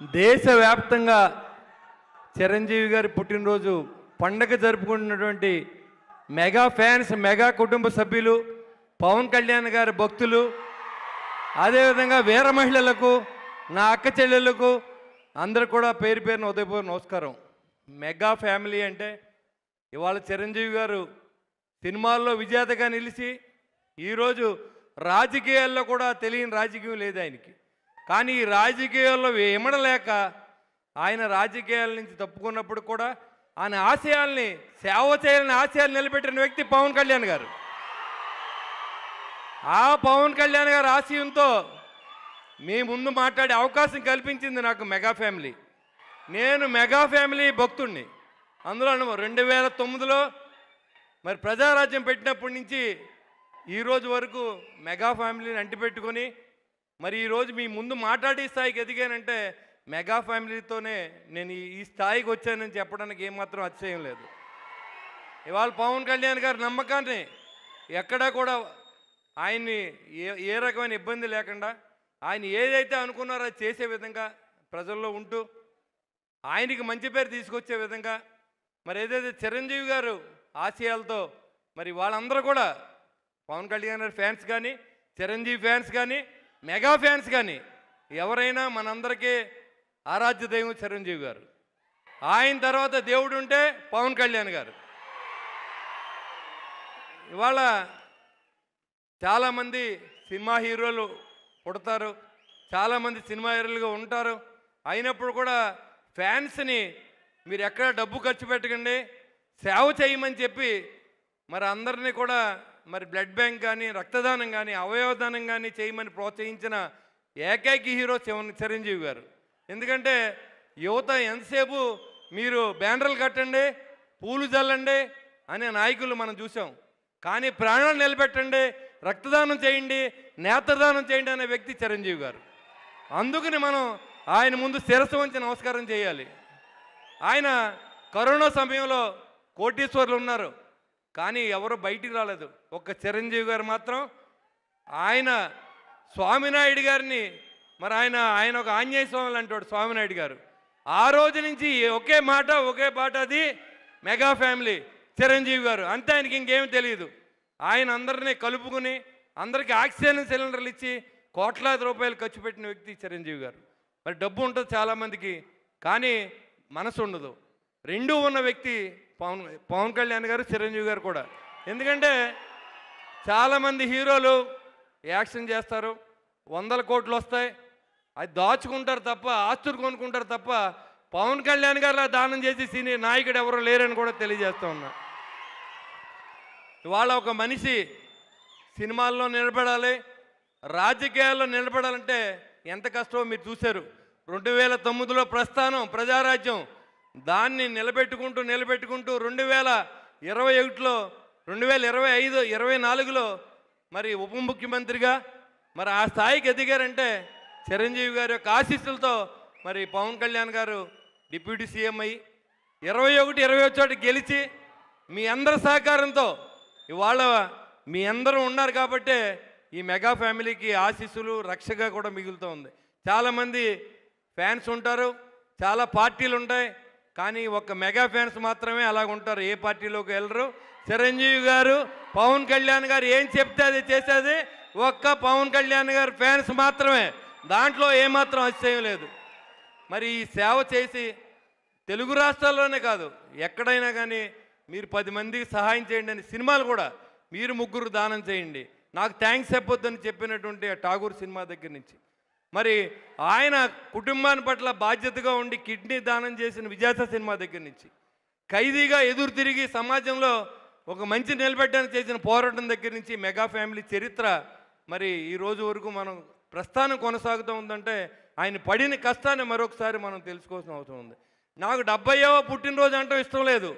దేశవ్యాప్తంగా చిరంజీవి గారి పుట్టినరోజు పండగ జరుపుకుంటున్నటువంటి మెగా ఫ్యాన్స్, మెగా కుటుంబ సభ్యులు, పవన్ కళ్యాణ్ గారి భక్తులు, అదేవిధంగా వీర మహిళలకు, నా అక్క చెల్లెళ్ళకు అందరూ కూడా పేరు పేరున ఉదయపూర్వ నమస్కారం. మెగా ఫ్యామిలీ అంటే ఇవాళ చిరంజీవి గారు సినిమాల్లో విజేతగా నిలిచి ఈరోజు రాజకీయాల్లో కూడా తెలియని రాజకీయం లేదు ఆయనకి. కానీ ఈ రాజకీయాల్లో ఇమడలేక ఆయన రాజకీయాల నుంచి తప్పుకున్నప్పుడు కూడా ఆయన ఆశయాల్ని, సేవ చేయాలని ఆశయాలు నిలబెట్టిన వ్యక్తి పవన్ కళ్యాణ్ గారు. ఆ పవన్ కళ్యాణ్ గారి ఆశయంతో మీ ముందు మాట్లాడే అవకాశం కల్పించింది నాకు మెగా ఫ్యామిలీ. నేను మెగా ఫ్యామిలీ భక్తుడిని. అందులో 2009లో మరి ప్రజారాజ్యం పెట్టినప్పటి నుంచి ఈరోజు వరకు మెగా ఫ్యామిలీని అంటిపెట్టుకొని మరి ఈరోజు మీ ముందు మాట్లాడే స్థాయికి ఎదిగానంటే మెగా ఫ్యామిలీతోనే నేను ఈ స్థాయికి వచ్చానని చెప్పడానికి ఏమాత్రం అతిశయం లేదు. ఇవాళ పవన్ కళ్యాణ్ గారి నమ్మకాన్ని ఎక్కడా కూడా ఆయన్ని ఏ రకమైన ఇబ్బంది లేకుండా ఆయన ఏదైతే అనుకున్నారో అది చేసే విధంగా ప్రజల్లో ఉంటూ ఆయనకి మంచి పేరు తీసుకొచ్చే విధంగా మరి ఏదైతే చిరంజీవి గారు ఆశయాలతో మరి వాళ్ళందరూ కూడా పవన్ కళ్యాణ్ గారి ఫ్యాన్స్ కానీ, చిరంజీవి ఫ్యాన్స్ కానీ, మెగా ఫ్యాన్స్ కానీ ఎవరైనా మనందరికీ ఆరాధ్య దైవం చిరంజీవి గారు. ఆయన తర్వాత దేవుడు ఉంటే పవన్ కళ్యాణ్ గారు. ఇవాళ చాలామంది సినిమా హీరోలు పుడతారు, చాలామంది సినిమా హీరోలుగా ఉంటారు. అయినప్పుడు కూడా ఫ్యాన్స్ని మీరు ఎక్కడ డబ్బు ఖర్చు పెట్టకండి, సేవ చేయమని చెప్పి మరి అందరినీ కూడా మరి బ్లడ్ బ్యాంక్ కానీ, రక్తదానం కానీ, అవయవదానం కానీ చేయమని ప్రోత్సహించిన ఏకైక హీరో చిరంజీవి గారు. ఎందుకంటే యువత ఎంతసేపు మీరు బ్యానర్లు కట్టండి, పూలు చల్లండి అనే నాయకులు మనం చూసాం. కానీ ప్రాణాలు నిలబెట్టండి, రక్తదానం చేయండి, నేత్రదానం చేయండి అనే వ్యక్తి చిరంజీవి గారు. అందుకని మనం ఆయన ముందు శిరస్సు వంచి నమస్కారం చేయాలి. ఆయన కరోనా సమయంలో కోటీశ్వర్లు ఉన్నారు, కానీ ఎవరు బయటికి రాలేదు. ఒక్క చిరంజీవి గారు మాత్రం ఆయన స్వామినాయుడు గారిని మరి ఆయన ఒక ఆంజనేయ స్వామి అంటాడు స్వామినాయుడు గారు. ఆ రోజు నుంచి ఒకే మాట ఒకే పాట, అది మెగా ఫ్యామిలీ చిరంజీవి గారు. అంతే, ఆయనకి ఇంకేమీ తెలియదు. ఆయన అందరినీ కలుపుకుని అందరికీ ఆక్సిజన్ సిలిండర్లు ఇచ్చి కోట్లాది రూపాయలు ఖర్చు పెట్టిన వ్యక్తి చిరంజీవి గారు. మరి డబ్బు ఉంటుంది చాలామందికి, కానీ మనసు ఉండదు. రెండూ ఉన్న వ్యక్తి పవన్ కళ్యాణ్ గారు, చిరంజీవి గారు కూడా. ఎందుకంటే చాలామంది హీరోలు యాక్షన్ చేస్తారు, 100 కోట్లు వస్తాయి, అది దాచుకుంటారు తప్ప, ఆస్తులు కొనుక్కుంటారు తప్ప పవన్ కళ్యాణ్ గారిలా దానం చేసి సినీ నాయకుడు ఎవరో లేరని కూడా తెలియజేస్తూ ఉన్నా. ఇవాళ ఒక మనిషి సినిమాల్లో నిలబడాలి, రాజకీయాల్లో నిలబడాలంటే ఎంత కష్టమో మీరు చూశారు. 2009లో ప్రస్థానం ప్రజారాజ్యం, దాన్ని నిలబెట్టుకుంటూ 2021లో 2025, 24లో మరి ఉప ముఖ్యమంత్రిగా మరి ఆ స్థాయికి ఎదిగారంటే చిరంజీవి గారి యొక్క ఆశీస్సులతో. మరి పవన్ కళ్యాణ్ గారు డిప్యూటీ సీఎం అయ్యి 21, 28 గెలిచి మీ అందరి సహకారంతో ఇవాళ మీ అందరూ ఉన్నారు కాబట్టే ఈ మెగా ఫ్యామిలీకి ఆశీస్సులు, రక్షగా కూడా మిగులుతూ ఉంది. చాలామంది ఫ్యాన్స్ ఉంటారు, చాలా పార్టీలు ఉంటాయి, కానీ ఒక్క మెగా ఫ్యాన్స్ మాత్రమే అలాగ ఉంటారు, ఏ పార్టీలోకి వెళ్ళరు. చిరంజీవి గారు, పవన్ కళ్యాణ్ గారు ఏం చెప్తే అది చేసేది ఒక్క పవన్ కళ్యాణ్ గారు ఫ్యాన్స్ మాత్రమే. దాంట్లో ఏమాత్రం అతిశయం లేదు. మరి ఈ సేవ చేసి తెలుగు రాష్ట్రాల్లోనే కాదు ఎక్కడైనా కానీ మీరు 10 మందికి సహాయం చేయండి అని సినిమాలు కూడా మీరు 3 దానం చేయండి, నాకు థ్యాంక్స్ చెప్పొద్దని చెప్పినటువంటి ఠాగూర్ సినిమా దగ్గర నుంచి మరి ఆయన కుటుంబాన్ని పట్ల బాధ్యతగా ఉండి కిడ్నీ దానం చేసిన విజేత సినిమా దగ్గర నుంచి ఖైదీగా ఎదురు తిరిగి సమాజంలో ఒక మంచి నిలబెట్టడానికి చేసిన పోరాటం దగ్గర నుంచి మెగా ఫ్యామిలీ చరిత్ర మరి ఈ రోజు వరకు మనం ప్రస్థానం కొనసాగుతూ ఉందంటే ఆయన పడిన కష్టాన్ని మరొకసారి మనం తెలుసుకోవాల్సిన అవసరం ఉంది. నాకు 70వ పుట్టినరోజు అంటూ ఇష్టం లేదు.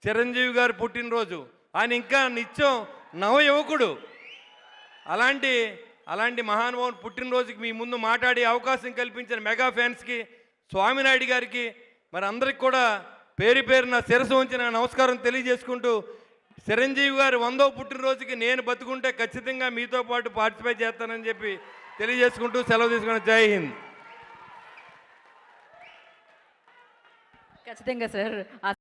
చిరంజీవి గారి పుట్టినరోజు, ఆయన ఇంకా నిత్యం నవయువకుడు. అలాంటి మహానుభావుని పుట్టినరోజుకి మీ ముందు మాట్లాడే అవకాశం కల్పించిన మెగా ఫ్యాన్స్కి, స్వామినాయుడు గారికి మరి అందరికి కూడా పేరు పేరున శిరస్సు వంచిన నమస్కారం తెలియజేసుకుంటూ, చిరంజీవి గారు 100వ పుట్టినరోజుకి నేను బతుకుంటే ఖచ్చితంగా మీతో పాటు పార్టిసిపేట్ చేస్తానని చెప్పి తెలియజేసుకుంటూ సెలవు తీసుకుని జై హింద్. ఖచ్చితంగా సార్.